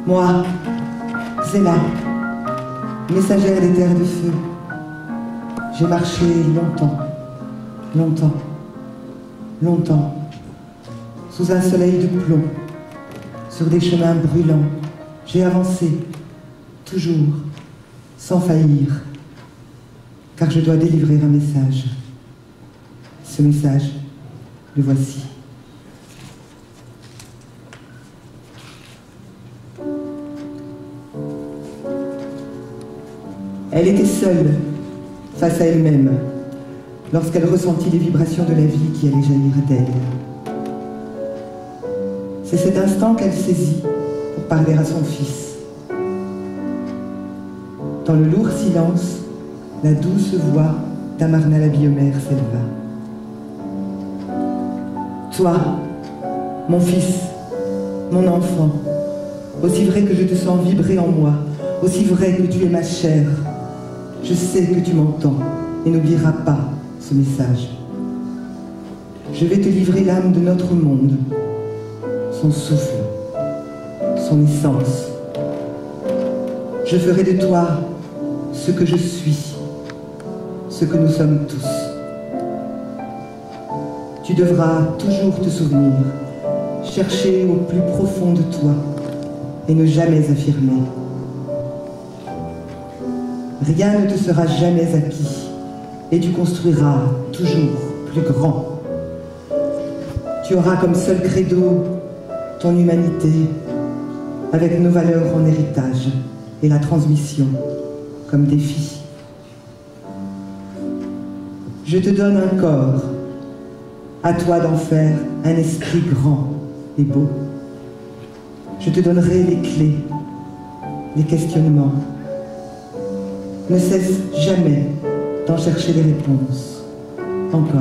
Moi, Zéla, messagère des terres de feu, j'ai marché longtemps, longtemps, longtemps, sous un soleil de plomb, sur des chemins brûlants. J'ai avancé, toujours, sans faillir, car je dois délivrer un message. Ce message, le voici. Elle était seule, face à elle-même, lorsqu'elle ressentit les vibrations de la vie qui allaient jaillir d'elle. C'est cet instant qu'elle saisit pour parler à son fils. Dans le lourd silence, la douce voix d'Amarna la biomère s'éleva. Toi, mon fils, mon enfant, aussi vrai que je te sens vibrer en moi, aussi vrai que tu es ma chair, je sais que tu m'entends et n'oublieras pas ce message. Je vais te livrer l'âme de notre monde, son souffle, son essence. Je ferai de toi ce que je suis, ce que nous sommes tous. Tu devras toujours te souvenir, chercher au plus profond de toi et ne jamais affirmer. Rien ne te sera jamais acquis et tu construiras toujours plus grand. Tu auras comme seul credo ton humanité avec nos valeurs en héritage et la transmission comme défi. Je te donne un corps, à toi d'en faire un esprit grand et beau. Je te donnerai les clés, les questionnements. Ne cesse jamais d'en chercher les réponses, encore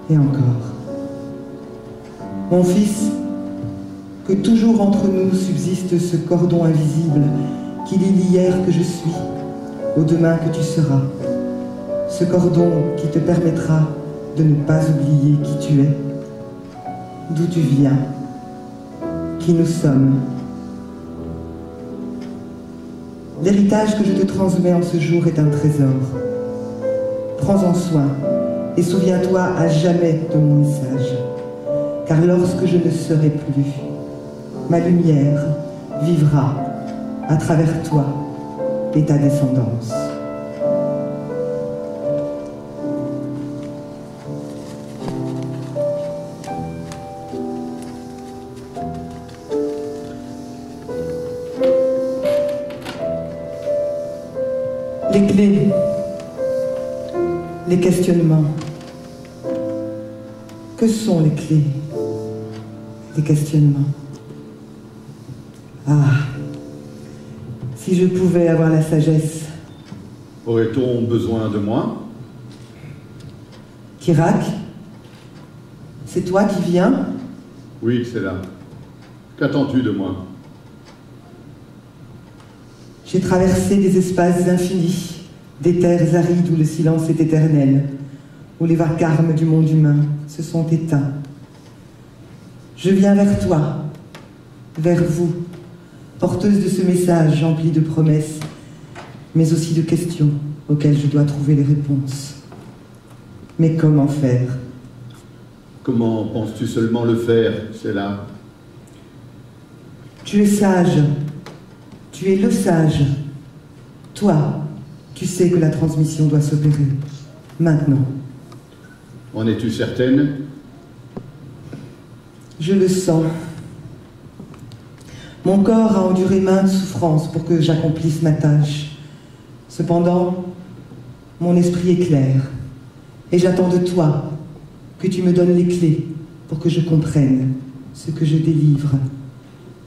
et encore. Mon fils, que toujours entre nous subsiste ce cordon invisible qui lie l'hier que je suis au demain que tu seras. Ce cordon qui te permettra de ne pas oublier qui tu es, d'où tu viens, qui nous sommes. L'héritage que je te transmets en ce jour est un trésor. Prends-en soin et souviens-toi à jamais de mon message. Car lorsque je ne serai plus, ma lumière vivra à travers toi et ta descendance. Les clés, les questionnements. Que sont les clés, les questionnements? Ah, si je pouvais avoir la sagesse. Aurait-on besoin de moi? Kirak, c'est toi qui viens? Oui, c'est là. Qu'attends-tu de moi? J'ai traversé des espaces infinis, des terres arides où le silence est éternel, où les vacarmes du monde humain se sont éteints. Je viens vers toi, vers vous, porteuse de ce message empli de promesses, mais aussi de questions auxquelles je dois trouver les réponses. Mais comment faire? Comment penses-tu seulement le faire, c'est là? Tu es sage. Tu es le sage. Toi, tu sais que la transmission doit s'opérer. Maintenant. En es-tu certaine? Je le sens. Mon corps a enduré maintes souffrances pour que j'accomplisse ma tâche. Cependant, mon esprit est clair. Et j'attends de toi que tu me donnes les clés pour que je comprenne ce que je délivre.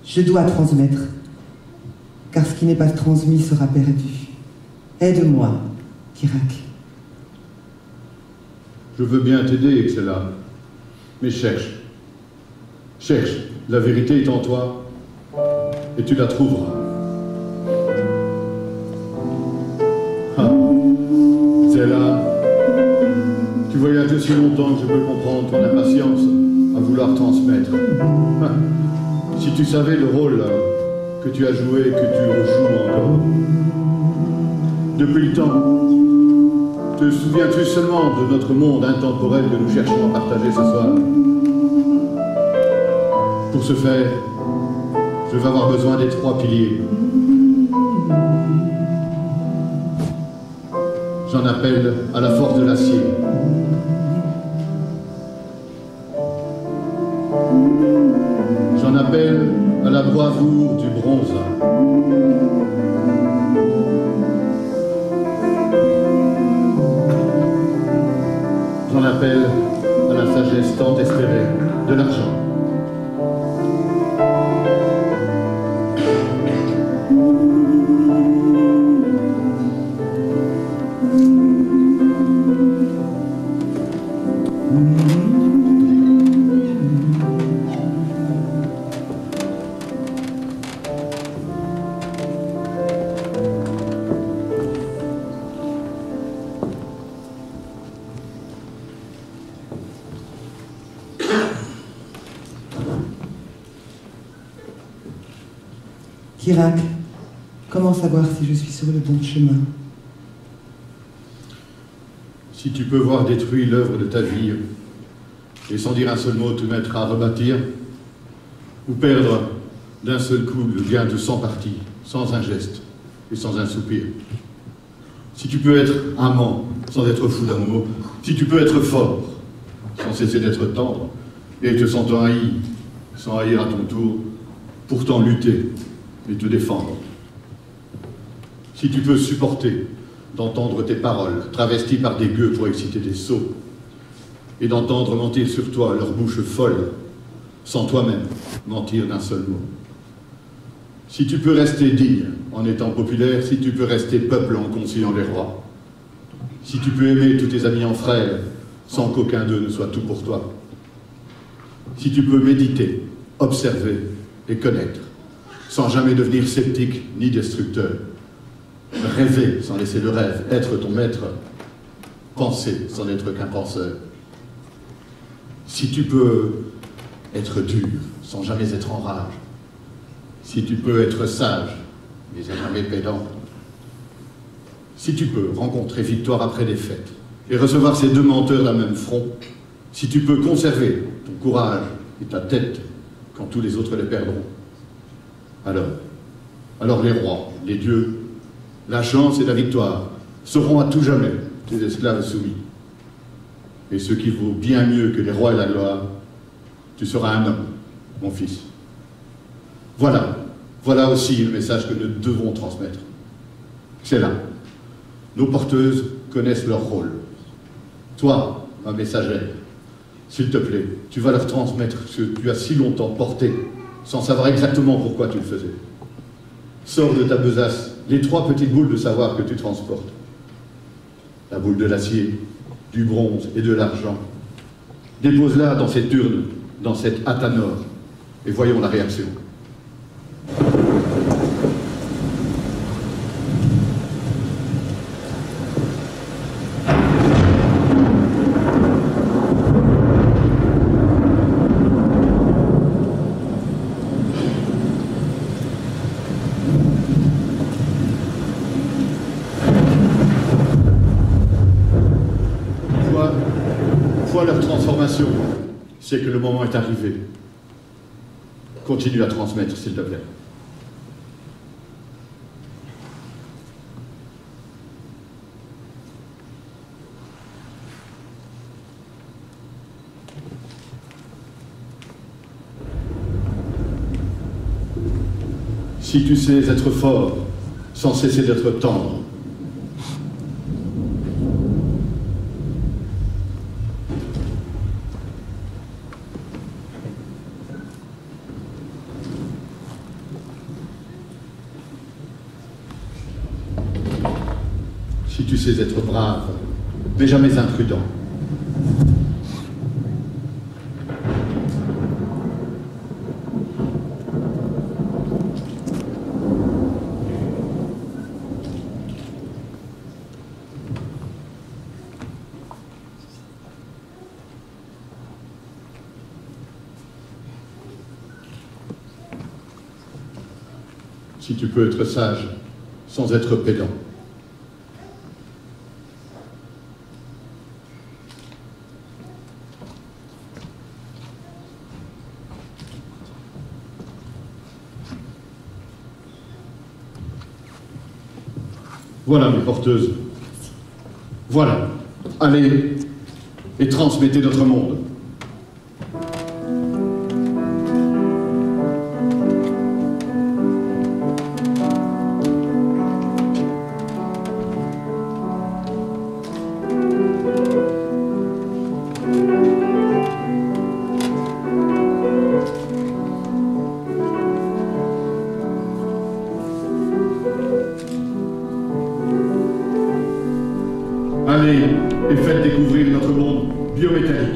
Je dois transmettre. Car ce qui n'est pas transmis sera perdu. Aide-moi, Kirak. Je veux bien t'aider, Excella. Mais cherche. Cherche. La vérité est en toi. Et tu la trouveras. Ah. Zéla, tu voyages aussi longtemps que je peux comprendre ton impatience à vouloir transmettre. Ah. Si tu savais le rôle que tu as joué et que tu rejoues encore. Depuis le temps, te souviens-tu seulement de notre monde intemporel que nous cherchons à partager ce soir? Pour ce faire, je vais avoir besoin des 3 piliers. J'en appelle à la force de l'acier. J'en appelle à la bravoure du bronze. J'en appelle à la sagesse tant espérée de l'argent. Chirac, comment savoir si je suis sur le bon chemin? Si tu peux voir détruit l'œuvre de ta vie, et sans dire un seul mot te mettre à rebâtir, ou perdre d'un seul coup le gain de 100 parties, sans un geste et sans un soupir. Si tu peux être amant sans être fou d'amour, si tu peux être fort sans cesser d'être tendre, et te sentant haï, sans haïr à ton tour, pourtant lutter et te défendre. Si tu peux supporter d'entendre tes paroles travesties par des gueux pour exciter des sots, et d'entendre mentir sur toi leur bouche folle, sans toi-même mentir d'un seul mot. Si tu peux rester digne en étant populaire, si tu peux rester peuple en conciliant les rois, si tu peux aimer tous tes amis en frères, sans qu'aucun d'eux ne soit tout pour toi, si tu peux méditer, observer et connaître, sans jamais devenir sceptique ni destructeur, rêver sans laisser le rêve être ton maître, penser sans n'être qu'un penseur, si tu peux être dur sans jamais être en rage, si tu peux être sage mais jamais pédant, si tu peux rencontrer victoire après défaite et recevoir ces 2 menteurs d'un même front, si tu peux conserver ton courage et ta tête quand tous les autres les perdront, alors les rois, les dieux, la chance et la victoire seront à tout jamais tes esclaves soumis. Et ce qui vaut bien mieux que les rois et la gloire, tu seras un homme, mon fils. Voilà aussi le message que nous devons transmettre. C'est là. Nos porteuses connaissent leur rôle. Toi, ma messagère, s'il te plaît, tu vas leur transmettre ce que tu as si longtemps porté, sans savoir exactement pourquoi tu le faisais. Sors de ta besace les 3 petites boules de savoir que tu transportes. La boule de l'acier, du bronze et de l'argent. Dépose-la dans cette urne, dans cette athanor, et voyons la réaction. Leur transformation, c'est que le moment est arrivé. Continue à transmettre, s'il te plaît. Si tu sais être fort, sans cesser d'être tendre, si tu sais être brave, mais jamais imprudent. si tu peux être sage, sans être pédant. Voilà mes porteuses. Voilà. Allez et transmettez notre monde. Allez et faites découvrir notre monde biométallique.